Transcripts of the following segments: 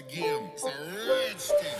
again. It's a rich thing.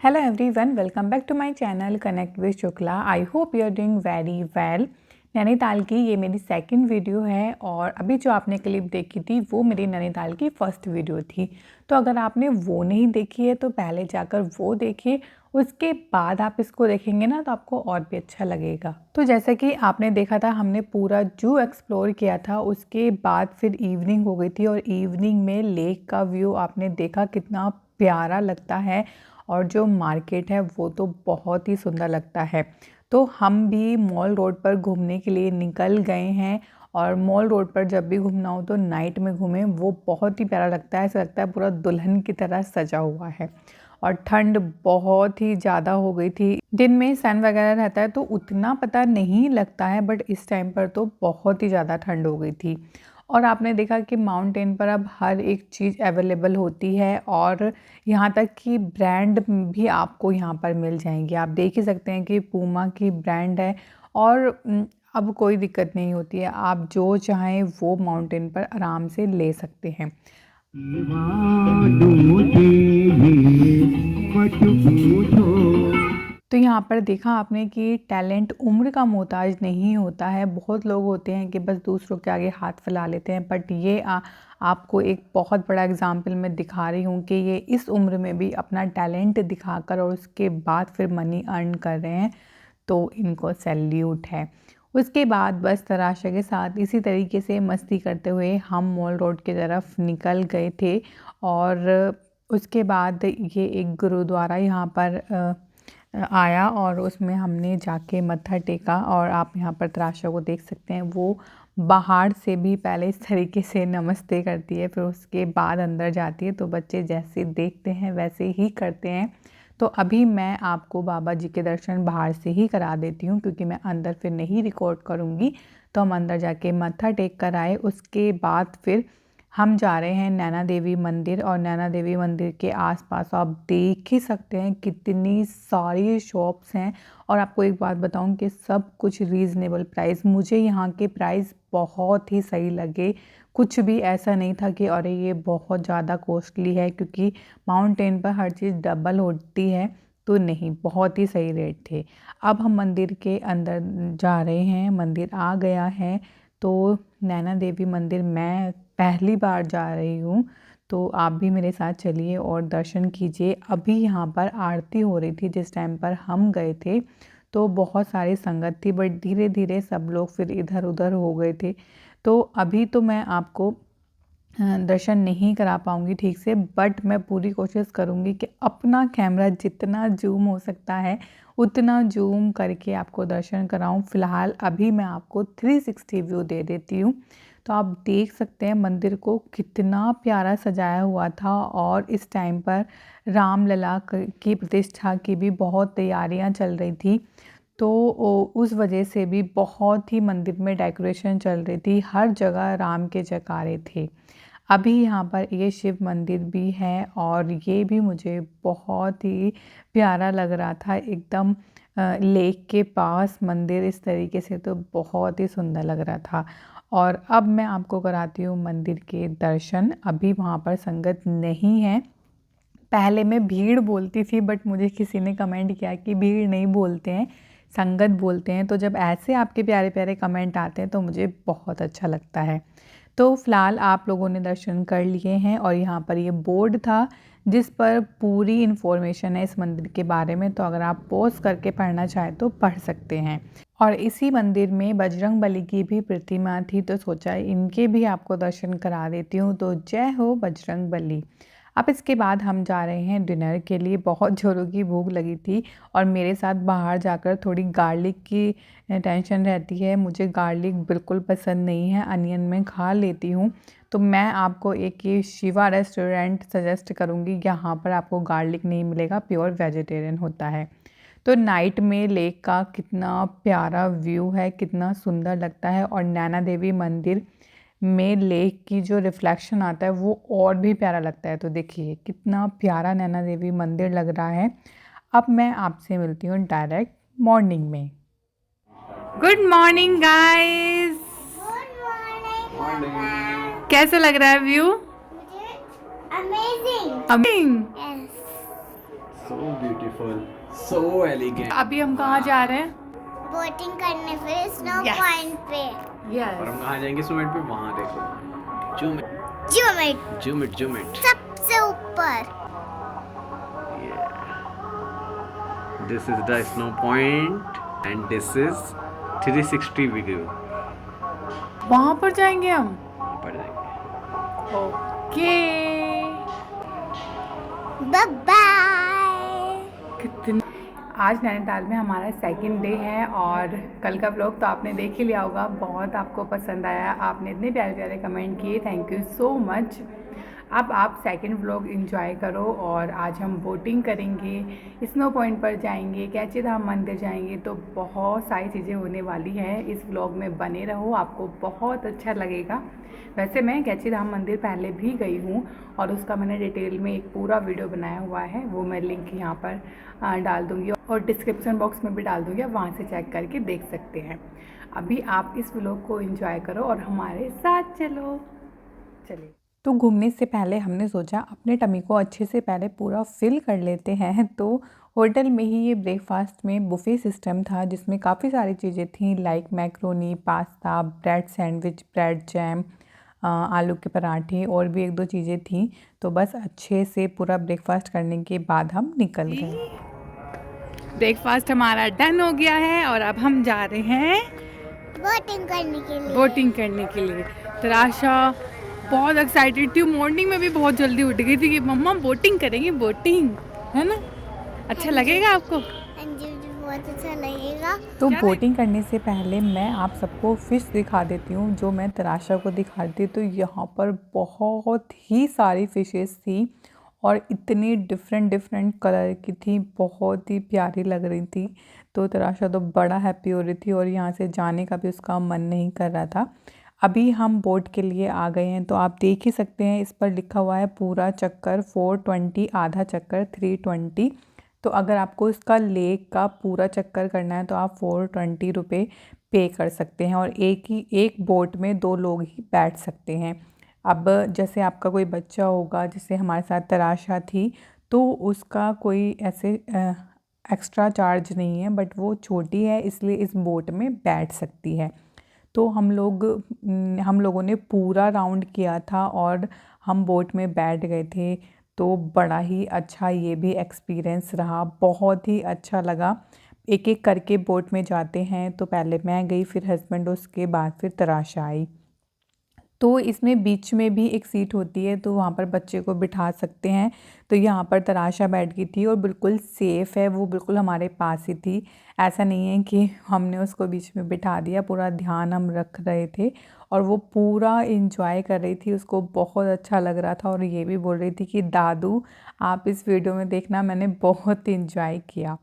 Hello everyone, welcome back to my channel Connect with Shukla. I hope you are doing very well. Nainital की ये मेरी second video है और अभी जो आपने क्लिप देखी थी वो मेरी नैनीताल की फर्स्ट वीडियो थी। तो अगर आपने वो नहीं देखी है तो पहले जाकर वो देखिए, उसके बाद आप इसको देखेंगे ना तो आपको और भी अच्छा लगेगा। तो जैसे कि आपने देखा था हमने पूरा जू एक्सप्लोर किया था, उसके बाद फिर इवनिंग हो गई थी और इवनिंग में लेक का व्यू आपने देखा कितना प्यारा लगता है और जो मार्केट है वो तो बहुत ही सुंदर लगता है। तो हम भी मॉल रोड पर घूमने के लिए निकल गए हैं और मॉल रोड पर जब भी घूमना हो तो नाइट में घूमें, वो बहुत ही प्यारा लगता है। ऐसा लगता है पूरा दुल्हन की तरह सजा हुआ है। और ठंड बहुत ही ज़्यादा हो गई थी। दिन में सन वगैरह रहता है तो उतना पता नहीं लगता है, बट इस टाइम पर तो बहुत ही ज़्यादा ठंड हो गई थी। और आपने देखा कि माउंटेन पर अब हर एक चीज़ अवेलेबल होती है और यहाँ तक कि ब्रांड भी आपको यहाँ पर मिल जाएंगी। आप देख ही सकते हैं कि पूमा की ब्रांड है और अब कोई दिक्कत नहीं होती है, आप जो चाहें वो माउंटेन पर आराम से ले सकते हैं। तो यहाँ पर देखा आपने कि टैलेंट उम्र का मोहताज नहीं होता है। बहुत लोग होते हैं कि बस दूसरों के आगे हाथ फैला लेते हैं, बट ये आपको एक बहुत बड़ा एग्जाम्पल मैं दिखा रही हूँ कि ये इस उम्र में भी अपना टैलेंट दिखाकर और उसके बाद फिर मनी अर्न कर रहे हैं, तो इनको सैल्यूट है। उसके बाद बस तराशा के साथ इसी तरीके से मस्ती करते हुए हम मॉल रोड की तरफ निकल गए थे। और उसके बाद ये एक गुरुद्वारा यहाँ पर आया और उसमें हमने जाके मत्था टेका और आप यहाँ पर तराशा को देख सकते हैं, वो बाहर से भी पहले इस तरीके से नमस्ते करती है, फिर उसके बाद अंदर जाती है। तो बच्चे जैसे देखते हैं वैसे ही करते हैं। तो अभी मैं आपको बाबा जी के दर्शन बाहर से ही करा देती हूँ क्योंकि मैं अंदर फिर नहीं रिकॉर्ड करूँगी। तो हम अंदर जाके मत्था टेक कर आए। उसके बाद फिर हम जा रहे हैं नैना देवी मंदिर और नैना देवी मंदिर के आसपास आप देख ही सकते हैं कितनी सारी शॉप्स हैं। और आपको एक बात बताऊं कि सब कुछ रीज़नेबल प्राइस, मुझे यहाँ के प्राइस बहुत ही सही लगे। कुछ भी ऐसा नहीं था कि अरे ये बहुत ज़्यादा कॉस्टली है, क्योंकि माउंटेन पर हर चीज़ डबल होती है। तो नहीं, बहुत ही सही रेट थे। अब हम मंदिर के अंदर जा रहे हैं, मंदिर आ गया है। तो नैना देवी मंदिर मैं पहली बार जा रही हूँ, तो आप भी मेरे साथ चलिए और दर्शन कीजिए। अभी यहाँ पर आरती हो रही थी जिस टाइम पर हम गए थे, तो बहुत सारी संगत थी, बट धीरे धीरे सब लोग फिर इधर उधर हो गए थे। तो अभी तो मैं आपको दर्शन नहीं करा पाऊँगी ठीक से, बट मैं पूरी कोशिश करूँगी कि अपना कैमरा जितना जूम हो सकता है उतना जूम करके आपको दर्शन कराऊँ। फ़िलहाल अभी मैं आपको 360 व्यू दे देती हूँ। तो आप देख सकते हैं मंदिर को कितना प्यारा सजाया हुआ था और इस टाइम पर रामलला की प्रतिष्ठा की भी बहुत तैयारियां चल रही थी। तो उस वजह से भी बहुत ही मंदिर में डेकोरेशन चल रही थी, हर जगह राम के जयकारे थे। अभी यहाँ पर ये शिव मंदिर भी है और ये भी मुझे बहुत ही प्यारा लग रहा था, एकदम लेक के पास मंदिर इस तरीके से, तो बहुत ही सुंदर लग रहा था। और अब मैं आपको कराती हूँ मंदिर के दर्शन। अभी वहाँ पर संगत नहीं है। पहले मैं भीड़ बोलती थी, बट मुझे किसी ने कमेंट किया कि भीड़ नहीं बोलते हैं, संगत बोलते हैं। तो जब ऐसे आपके प्यारे प्यारे कमेंट आते हैं तो मुझे बहुत अच्छा लगता है। तो फ़िलहाल आप लोगों ने दर्शन कर लिए हैं और यहाँ पर ये बोर्ड था जिस पर पूरी इन्फॉर्मेशन है इस मंदिर के बारे में। तो अगर आप पॉज करके पढ़ना चाहें तो पढ़ सकते हैं। और इसी मंदिर में बजरंग बली की भी प्रतिमा थी, तो सोचा इनके भी आपको दर्शन करा देती हूँ। तो जय हो बजरंग बली। अब इसके बाद हम जा रहे हैं डिनर के लिए। बहुत ज़ोरों की भूख लगी थी और मेरे साथ बाहर जाकर थोड़ी गार्लिक की टेंशन रहती है। मुझे गार्लिक बिल्कुल पसंद नहीं है, अनियन में खा लेती हूँ। तो मैं आपको एक ये शिवा रेस्टोरेंट सजेस्ट करूँगी, यहाँ पर आपको गार्लिक नहीं मिलेगा, प्योर वेजिटेरियन होता है। तो नाइट में लेक का कितना प्यारा व्यू है, कितना सुंदर लगता है। और नैना देवी मंदिर में लेक की जो रिफ्लेक्शन आता है वो और भी प्यारा लगता है। तो देखिए कितना प्यारा नैना देवी मंदिर लग रहा है। अब मैं आपसे मिलती हूँ डायरेक्ट मॉर्निंग में। गुड मॉर्निंग गाइस, कैसा लग रहा है view? Amazing. Amazing. Yes. So beautiful, so elegant. अभी हम कहाँ जा रहे हैं? बोटिंग करने फिर स्नो Yes. पॉइंट पे। और हम कहाँ जाएंगे स्विमिंग पे? वहाँ देखो, zoom zoom it zoom it zoom it. सबसे ऊपर। This is the snow point and this is 360 view. वहाँ पर जाएंगे हम। वहाँ पर जाएंगे। ओके। Bye bye. कितने आज नैनीताल में हमारा सेकंड डे है और कल का व्लॉग तो आपने देख ही लिया होगा। बहुत आपको पसंद आया, आपने इतने प्यारे प्यारे कमेंट किए, थैंक यू सो मच। अब आप सेकंड व्लॉग एंजॉय करो और आज हम बोटिंग करेंगे, स्नो पॉइंट पर जाएंगे, कैची धाम मंदिर जाएंगे, तो बहुत सारी चीज़ें होने वाली हैं। इस व्लॉग में बने रहो, आपको बहुत अच्छा लगेगा। वैसे मैं कैची धाम मंदिर पहले भी गई हूँ और उसका मैंने डिटेल में एक पूरा वीडियो बनाया हुआ है, वो मैं लिंक यहाँ पर डाल दूँगी और डिस्क्रिप्शन बॉक्स में भी डाल दूँगी, आप वहाँ से चेक करके देख सकते हैं। अभी आप इस व्लॉग को एंजॉय करो और हमारे साथ चलो। चलिए, तो घूमने से पहले हमने सोचा अपने टमी को अच्छे से पहले पूरा फिल कर लेते हैं। तो होटल में ही ये ब्रेकफास्ट में बुफ़े सिस्टम था जिसमें काफ़ी सारी चीज़ें थी, like macaroni, pasta, bread sandwich, bread jam, आलू के पराठे और भी एक दो चीज़ें थी। तो बस अच्छे से पूरा ब्रेकफास्ट करने के बाद हम निकल गए। ब्रेकफास्ट हमारा डन हो गया है और अब हम जा रहे हैं बोटिंग करने के लिए। बोटिंग करने के लिए। तराशा बहुत एक्साइटेड थी, मॉर्निंग में भी बहुत जल्दी उठ गई थी कि मम्मा बोटिंग करेंगे, बोटिंग है ना, अच्छा लगेगा आपको? मुझे बहुत अच्छा लगेगा। तो बोटिंग करने से पहले मैं आप सबको फ़िश दिखा देती हूँ जो मैं तराशा को दिखाती। तो यहाँ पर बहुत ही सारी फ़िशेस थी और इतनी डिफरेंट कलर की थी, बहुत ही प्यारी लग रही थी। तो तराशा तो बड़ा हैप्पी हो रही थी और यहाँ से जाने का भी उसका मन नहीं कर रहा था। अभी हम बोट के लिए आ गए हैं, तो आप देख ही सकते हैं इस पर लिखा हुआ है पूरा चक्कर 420, आधा चक्कर 320। तो अगर आपको इसका लेक का पूरा चक्कर करना है तो आप 420 रुपये पे कर सकते हैं और एक बोट में 2 लोग ही बैठ सकते हैं। अब जैसे आपका कोई बच्चा होगा, जैसे हमारे साथ तराशा थी, तो उसका कोई ऐसे एक्स्ट्रा चार्ज नहीं है, बट वो छोटी है इसलिए इस बोट में बैठ सकती है। तो हम लोगों ने पूरा राउंड किया था और हम बोट में बैठ गए थे। तो बड़ा ही अच्छा ये भी एक्सपीरियंस रहा, बहुत ही अच्छा लगा। एक एक करके बोट में जाते हैं, तो पहले मैं गई, फिर हस्बैंड, उसके बाद फिर तराशा आई। तो इसमें बीच में भी एक सीट होती है, तो वहाँ पर बच्चे को बिठा सकते हैं। तो यहाँ पर तराशा बैठ गई थी और बिल्कुल सेफ़ है, वो बिल्कुल हमारे पास ही थी। ऐसा नहीं है कि हमने उसको बीच में बिठा दिया, पूरा ध्यान हम रख रहे थे और वो पूरा एंजॉय कर रही थी, उसको बहुत अच्छा लग रहा था और ये भी बोल रही थी कि दादू आप इस वीडियो में देखना, मैंने बहुत एंजॉय किया।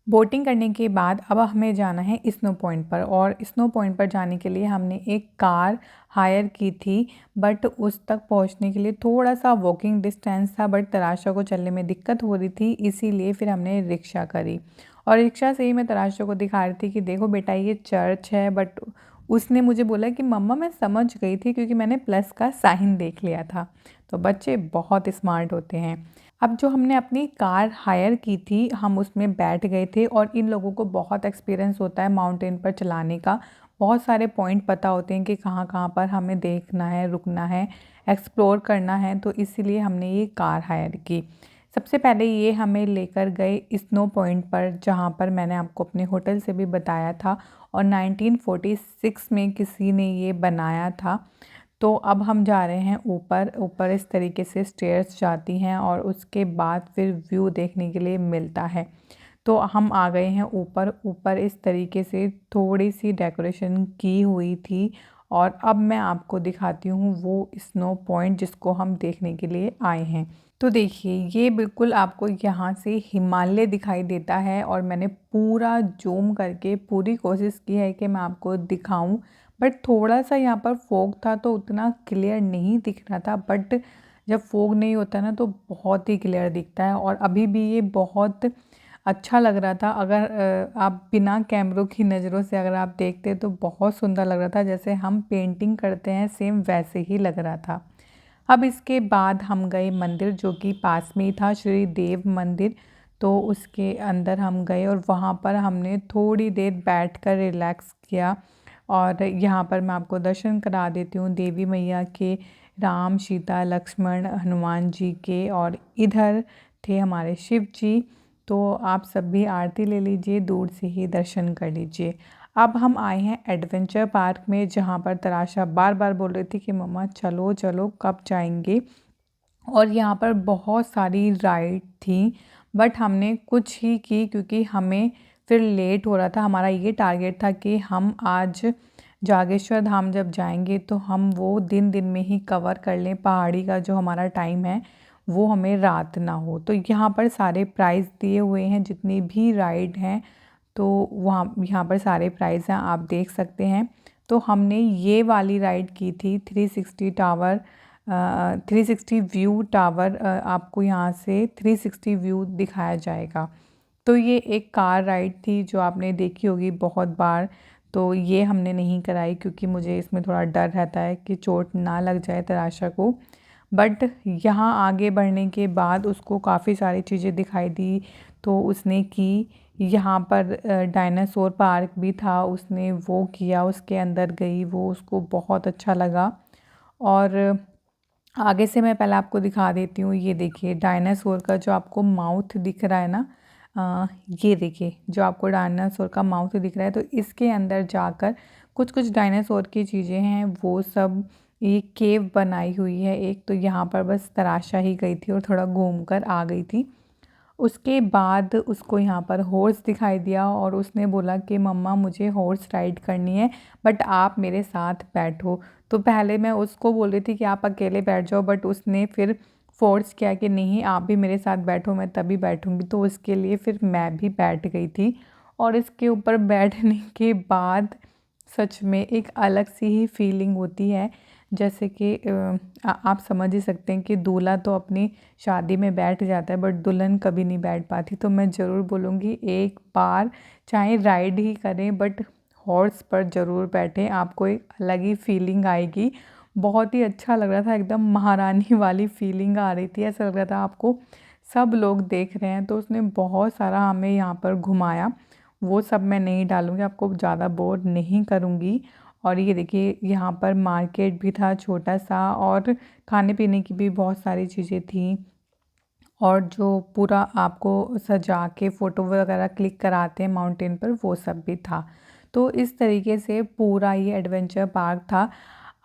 बोटिंग करने के बाद अब हमें जाना है स्नो पॉइंट पर और स्नो पॉइंट पर जाने के लिए हमने एक कार हायर की थी, बट उस तक पहुंचने के लिए थोड़ा सा वॉकिंग डिस्टेंस था, बट तराशा को चलने में दिक्कत हो रही थी, इसीलिए फिर हमने रिक्शा करी और रिक्शा से ही मैं तराशा को दिखा रही थी कि देखो बेटा ये चर्च है। बट उसने मुझे बोला कि मम्मा मैं समझ गई थी क्योंकि मैंने प्लस का साइन देख लिया था। तो बच्चे बहुत स्मार्ट होते हैं। अब जो हमने अपनी कार हायर की थी, हम उसमें बैठ गए थे और इन लोगों को बहुत एक्सपीरियंस होता है माउंटेन पर चलाने का, बहुत सारे पॉइंट पता होते हैं कि कहाँ कहाँ पर हमें देखना है, रुकना है, एक्सप्लोर करना है, तो इसीलिए हमने ये कार हायर की। सबसे पहले ये हमें लेकर गए स्नो पॉइंट पर, जहाँ पर मैंने आपको अपने होटल से भी बताया था, और 1946 में किसी ने ये बनाया था। तो अब हम जा रहे हैं ऊपर। ऊपर इस तरीके से स्टेयर्स जाती हैं और उसके बाद फिर व्यू देखने के लिए मिलता है। तो हम आ गए हैं ऊपर। ऊपर इस तरीके से थोड़ी सी डेकोरेशन की हुई थी, और अब मैं आपको दिखाती हूँ वो स्नो पॉइंट जिसको हम देखने के लिए आए हैं। तो देखिए, ये बिल्कुल आपको यहाँ से हिमालय दिखाई देता है, और मैंने पूरा जूम करके पूरी कोशिश की है कि मैं आपको दिखाऊं, बट थोड़ा सा यहाँ पर फोग था तो उतना क्लियर नहीं दिख रहा था। बट जब फोग नहीं होता ना तो बहुत ही क्लियर दिखता है, और अभी भी ये बहुत अच्छा लग रहा था। अगर आप बिना कैमरों की नज़रों से अगर आप देखते तो बहुत सुंदर लग रहा था, जैसे हम पेंटिंग करते हैं सेम वैसे ही लग रहा था। अब इसके बाद हम गए मंदिर, जो कि पास में ही था, श्री देव मंदिर। तो उसके अंदर हम गए और वहाँ पर हमने थोड़ी देर बैठकर रिलैक्स किया। और यहाँ पर मैं आपको दर्शन करा देती हूँ देवी मैया के, राम, सीता, लक्ष्मण, हनुमान जी के, और इधर थे हमारे शिव जी। तो आप सब भी आरती ले लीजिए, दूर से ही दर्शन कर लीजिए। अब हम आए हैं एडवेंचर पार्क में, जहाँ पर तराशा बार बार बोल रही थी कि मम्मा चलो चलो, कब जाएंगे। और यहाँ पर बहुत सारी राइड थी, बट हमने कुछ ही की क्योंकि हमें फिर लेट हो रहा था। हमारा ये टारगेट था कि हम आज जागेश्वर धाम जब जाएंगे तो हम वो दिन दिन में ही कवर कर लें। पहाड़ी का जो हमारा टाइम है वो हमें रात ना हो। तो यहाँ पर सारे प्राइस दिए हुए हैं, जितनी भी राइड हैं तो वहाँ यहाँ पर सारे प्राइस हैं, आप देख सकते हैं। तो हमने ये वाली राइड की थी 360 टावर, 360 व्यू टावर। आपको यहाँ से 360 व्यू दिखाया जाएगा। तो ये एक कार राइड थी जो आपने देखी होगी बहुत बार। तो ये हमने नहीं कराई क्योंकि मुझे इसमें थोड़ा डर रहता है कि चोट ना लग जाए तराशा को। बट यहाँ आगे बढ़ने के बाद उसको काफ़ी सारी चीज़ें दिखाई दी, तो उसने की। यहाँ पर डायनासोर पार्क भी था, उसने वो किया, उसके अंदर गई, वो उसको बहुत अच्छा लगा। और आगे से मैं पहले आपको दिखा देती हूँ। ये देखिए, डायनासोर का जो आपको माउथ दिख रहा है ना, ये देखिए जो आपको डायनासोर का माउथ दिख रहा है, तो इसके अंदर जाकर कुछ कुछ डायनासोर की चीज़ें हैं, वो सब ये केव बनाई हुई है एक। तो यहाँ पर बस तराशा ही गई थी और थोड़ा घूम कर आ गई थी। उसके बाद उसको यहाँ पर हॉर्स दिखाई दिया और उसने बोला कि मम्मा मुझे हॉर्स राइड करनी है, बट आप मेरे साथ बैठो। तो पहले मैं उसको बोल रही थी कि आप अकेले बैठ जाओ, बट उसने फिर फोर्स किया कि नहीं आप भी मेरे साथ बैठो, मैं तभी बैठूंगी। तो उसके लिए फिर मैं भी बैठ गई थी। और इसके ऊपर बैठने के बाद सच में एक अलग सी ही फीलिंग होती है, जैसे कि आप समझ ही सकते हैं कि दूल्हा तो अपनी शादी में बैठ जाता है, बट दुल्हन कभी नहीं बैठ पाती। तो मैं ज़रूर बोलूँगी एक बार चाहे राइड ही करें, बट हॉर्स पर ज़रूर बैठें, आपको एक अलग ही फीलिंग आएगी। बहुत ही अच्छा लग रहा था, एकदम महारानी वाली फीलिंग आ रही थी। ऐसा लग रहा था आपको सब लोग देख रहे हैं। तो उसने बहुत सारा हमें यहाँ पर घुमाया, वो सब मैं नहीं डालूँगी, आपको ज़्यादा बोर नहीं करूँगी। और ये देखिए, यहाँ पर मार्केट भी था छोटा सा, और खाने पीने की भी बहुत सारी चीज़ें थी। और जो पूरा आपको सजा के फ़ोटो वगैरह क्लिक कराते हैं माउंटेन पर, वो सब भी था। तो इस तरीके से पूरा ये एडवेंचर पार्क था।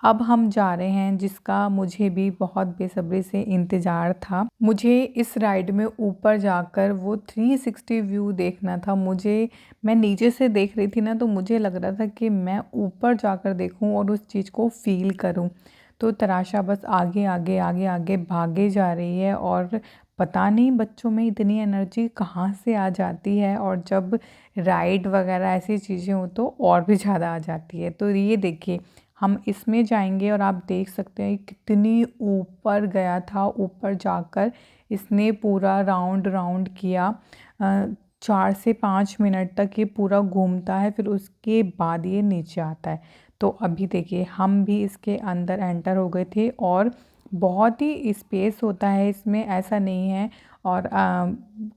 अब हम जा रहे हैं, जिसका मुझे भी बहुत बेसब्री से इंतज़ार था। मुझे इस राइड में ऊपर जाकर वो 360 व्यू देखना था। मैं नीचे से देख रही थी ना, तो मुझे लग रहा था कि मैं ऊपर जाकर देखूं और उस चीज़ को फ़ील करूं। तो तराशा बस आगे आगे आगे आगे भागे जा रही है, और पता नहीं बच्चों में इतनी एनर्जी कहाँ से आ जाती है, और जब राइड वगैरह ऐसी चीज़ें हो तो और भी ज़्यादा आ जाती है। तो ये देखिए, हम इसमें जाएंगे और आप देख सकते हैं कितनी ऊपर गया था। ऊपर जाकर इसने पूरा राउंड राउंड किया। 4 से 5 मिनट तक ये पूरा घूमता है, फिर उसके बाद ये नीचे आता है। तो अभी देखिए, हम भी इसके अंदर एंटर हो गए थे और बहुत ही स्पेस होता है इसमें, ऐसा नहीं है। और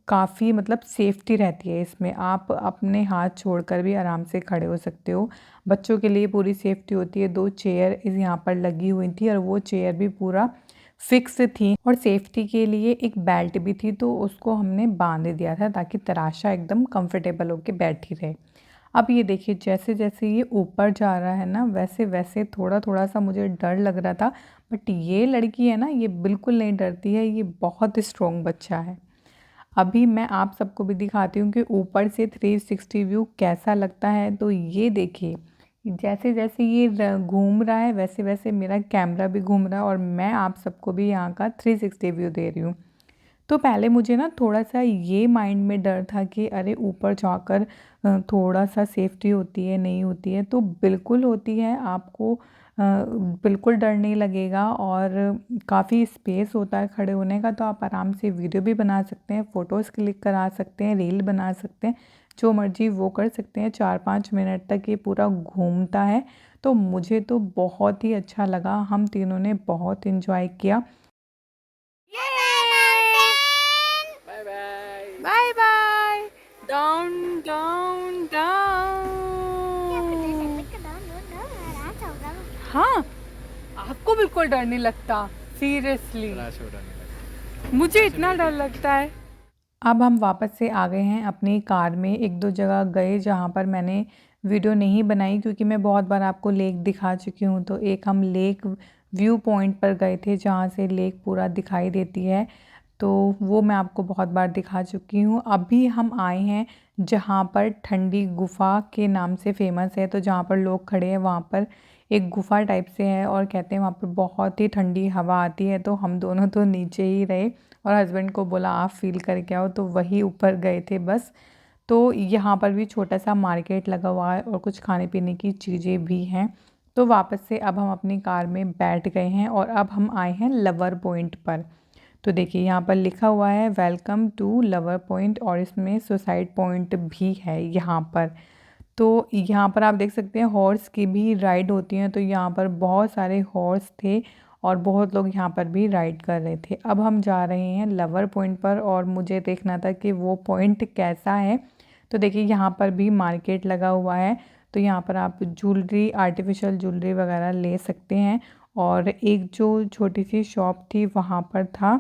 काफ़ी मतलब सेफ्टी रहती है इसमें, आप अपने हाथ छोड़कर भी आराम से खड़े हो सकते हो। बच्चों के लिए पूरी सेफ्टी होती है। 2 चेयर इस यहाँ पर लगी हुई थी और वो चेयर भी पूरा फिक्स थी, और सेफ्टी के लिए एक बेल्ट भी थी, तो उसको हमने बांध दिया था ताकि तराशा एकदम कंफर्टेबल होके बैठी रहे। अब ये देखिए, जैसे जैसे ये ऊपर जा रहा है ना, वैसे वैसे थोड़ा थोड़ा सा मुझे डर लग रहा था। बट ये लड़की है ना, ये बिल्कुल नहीं डरती है, ये बहुत स्ट्रॉन्ग बच्चा है। अभी मैं आप सबको भी दिखाती हूँ कि ऊपर से 360 व्यू कैसा लगता है। तो ये देखिए, जैसे जैसे ये घूम रहा है वैसे वैसे मेरा कैमरा भी घूम रहा है, और मैं आप सबको भी यहाँ का 360 व्यू दे रही हूँ। तो पहले मुझे ना थोड़ा सा ये माइंड में डर था कि अरे ऊपर जाकर थोड़ा सा सेफ्टी होती है नहीं होती है, तो बिल्कुल होती है। आपको बिल्कुल डर नहीं लगेगा, और काफ़ी स्पेस होता है खड़े होने का, तो आप आराम से वीडियो भी बना सकते हैं, फ़ोटोज़ क्लिक करा सकते हैं, रील बना सकते हैं, जो मर्जी वो कर सकते हैं। 4-5 मिनट तक ये पूरा घूमता है। तो मुझे तो बहुत ही अच्छा लगा, हम तीनों ने बहुत इन्जॉय किया। Bye bye, down down down. हाँ, आपको बिल्कुल डर नहीं लगता? सीरियसली मुझे इतना डर लगता है। अब हम वापस से आ गए हैं अपनी कार में। 1-2 जगह गए जहाँ पर मैंने वीडियो नहीं बनाई, क्योंकि मैं बहुत बार आपको लेक दिखा चुकी हूँ। तो एक हम लेक व्यू पॉइंट पर गए थे जहाँ से लेक पूरा दिखाई देती है, तो वो मैं आपको बहुत बार दिखा चुकी हूँ। अभी हम आए हैं जहाँ पर ठंडी गुफ़ा के नाम से फ़ेमस है। तो जहाँ पर लोग खड़े हैं वहाँ पर एक गुफ़ा टाइप से है, और कहते हैं वहाँ पर बहुत ही ठंडी हवा आती है। तो हम दोनों तो नीचे ही रहे, और हस्बैंड को बोला आप फ़ील करके आओ, तो वही ऊपर गए थे बस। तो यहाँ पर भी छोटा सा मार्केट लगा हुआ है, और कुछ खाने पीने की चीज़ें भी हैं। तो वापस से अब हम अपनी कार में बैठ गए हैं, और अब हम आए हैं लवर पॉइंट पर। तो देखिए, यहाँ पर लिखा हुआ है वेलकम टू लवर पॉइंट, और इसमें सुसाइड पॉइंट भी है यहाँ पर। तो यहाँ पर आप देख सकते हैं हॉर्स की भी राइड होती हैं। तो यहाँ पर बहुत सारे हॉर्स थे, और बहुत लोग यहाँ पर भी राइड कर रहे थे। अब हम जा रहे हैं लवर पॉइंट पर, और मुझे देखना था कि वो पॉइंट कैसा है। तो देखिए, यहाँ पर भी मार्केट लगा हुआ है। तो यहाँ पर आप ज्वेलरी, आर्टिफिशियल ज्वेलरी वगैरह ले सकते हैं। और एक जो छोटी सी शॉप थी वहाँ पर था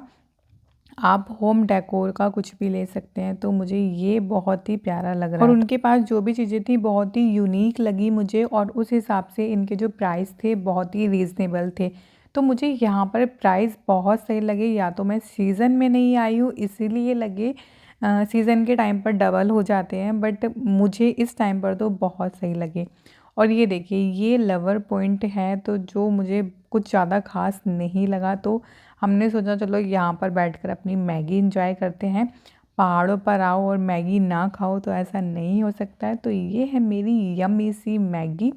आप होम डेकोर का कुछ भी ले सकते हैं। तो मुझे ये बहुत ही प्यारा लग रहा है, और उनके पास जो भी चीज़ें थी बहुत ही यूनिक लगी मुझे, और उस हिसाब से इनके जो प्राइस थे बहुत ही रीज़नेबल थे। तो मुझे यहाँ पर प्राइस बहुत सही लगे। या तो मैं सीज़न में नहीं आई हूँ इसीलिए लगे, सीज़न के टाइम पर डबल हो जाते हैं, बट मुझे इस टाइम पर तो बहुत सही लगे। और ये देखिए, ये लवर पॉइंट है, तो जो मुझे कुछ ज़्यादा खास नहीं लगा, तो हमने सोचा चलो यहाँ पर बैठकर अपनी मैगी इंजॉय करते हैं। पहाड़ों पर आओ और मैगी ना खाओ तो ऐसा नहीं हो सकता है। तो ये है मेरी यम्मी सी मैगी।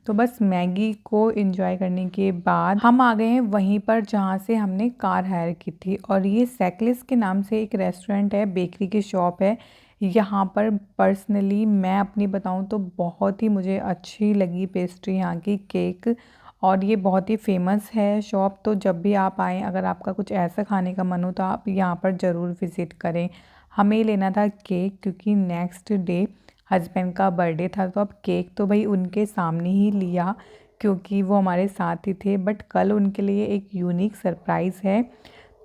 तो बस मैगी को एंजॉय करने के बाद हम आ गए हैं वहीं पर जहाँ से हमने कार हायर की थी, और ये सैकलिस के नाम से एक रेस्टोरेंट है, बेकरी की शॉप है। यहाँ पर पर्सनली मैं अपनी बताऊँ तो बहुत ही मुझे अच्छी लगी पेस्ट्री यहाँ की, केक, और ये बहुत ही फेमस है शॉप। तो जब भी आप आएँ, अगर आपका कुछ ऐसा खाने का मन हो तो आप यहाँ पर ज़रूर विज़िट करें। हमें लेना था केक, क्योंकि नेक्स्ट डे हस्बैंड का बर्थडे था। तो अब केक तो भाई उनके सामने ही लिया, क्योंकि वो हमारे साथ ही थे। बट कल उनके लिए एक यूनिक सरप्राइज़ है,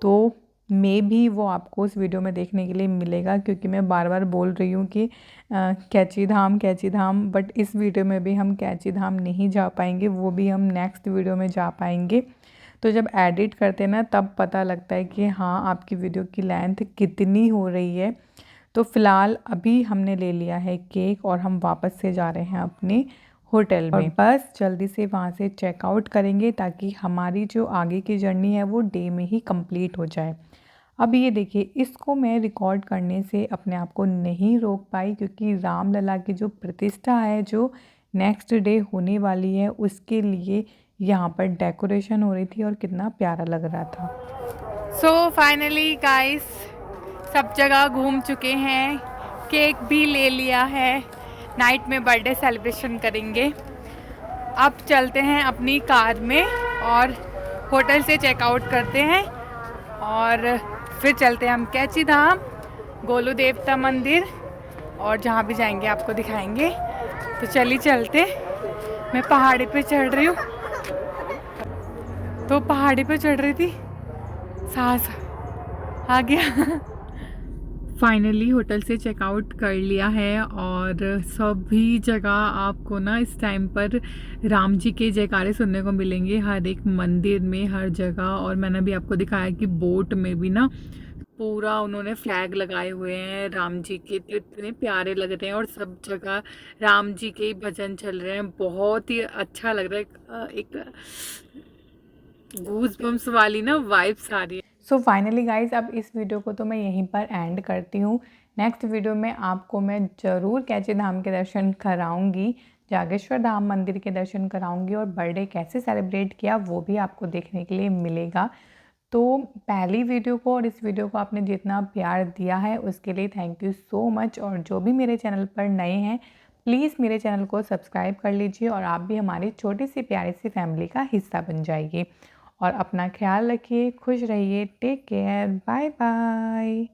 तो मे भी वो आपको उस वीडियो में देखने के लिए मिलेगा, क्योंकि मैं बार बार बोल रही हूँ कि कैची धाम, बट इस वीडियो में भी हम कैची धाम नहीं जा पाएंगे, वो भी हम नेक्स्ट वीडियो में जा पाएंगे। तो जब एडिट करते हैं ना, तब पता लगता है कि हाँ आपकी वीडियो की लेंथ कितनी हो रही है। तो फ़िलहाल अभी हमने ले लिया है केक, और हम वापस से जा रहे हैं अपने होटल में, और बस जल्दी से वहाँ से चेकआउट करेंगे ताकि हमारी जो आगे की जर्नी है वो डे में ही कंप्लीट हो जाए। अब ये देखिए, इसको मैं रिकॉर्ड करने से अपने आप को नहीं रोक पाई, क्योंकि रामलला की जो प्रतिष्ठा है जो नेक्स्ट डे होने वाली है, उसके लिए यहाँ पर डेकोरेशन हो रही थी, और कितना प्यारा लग रहा था। सो फाइनली गाइस, सब जगह घूम चुके हैं, केक भी ले लिया है, नाइट में बर्थडे सेलिब्रेशन करेंगे। अब चलते हैं अपनी कार में और होटल से चेकआउट करते हैं और फिर चलते हैं हम कैची धाम, गोलू देवता मंदिर और जहाँ भी जाएंगे आपको दिखाएंगे। तो चलिए चलते। मैं पहाड़ी पे चढ़ रही हूँ, तो पहाड़ी पे चढ़ रही थी, सांस आ गया। फाइनली होटल से चेकआउट कर लिया है और सभी जगह आपको ना इस टाइम पर राम जी के जयकारे सुनने को मिलेंगे, हर एक मंदिर में, हर जगह। और मैंने भी आपको दिखाया कि बोट में भी ना पूरा उन्होंने फ्लैग लगाए हुए हैं राम जी के, तो इतने प्यारे लग रहे हैं और सब जगह राम जी के ही भजन चल रहे हैं। बहुत ही अच्छा लग रहा है, एक गूज बम्स वाली ना वाइब्स आ रही है। सो फाइनली गाइज, अब इस वीडियो को तो मैं यहीं पर एंड करती हूँ। नेक्स्ट वीडियो में आपको मैं ज़रूर कैची धाम के दर्शन कराऊंगी, जागेश्वर धाम मंदिर के दर्शन कराऊंगी और बर्थडे कैसे सेलिब्रेट किया वो भी आपको देखने के लिए मिलेगा। तो पहली वीडियो को और इस वीडियो को आपने जितना प्यार दिया है उसके लिए थैंक यू सो मच। और जो भी मेरे चैनल पर नए हैं प्लीज़ मेरे चैनल को सब्सक्राइब कर लीजिए और आप भी हमारी छोटी सी प्यारी सी फैमिली का हिस्सा बन जाइए। और अपना ख्याल रखिए, खुश रहिए, टेक केयर, बाय बाय।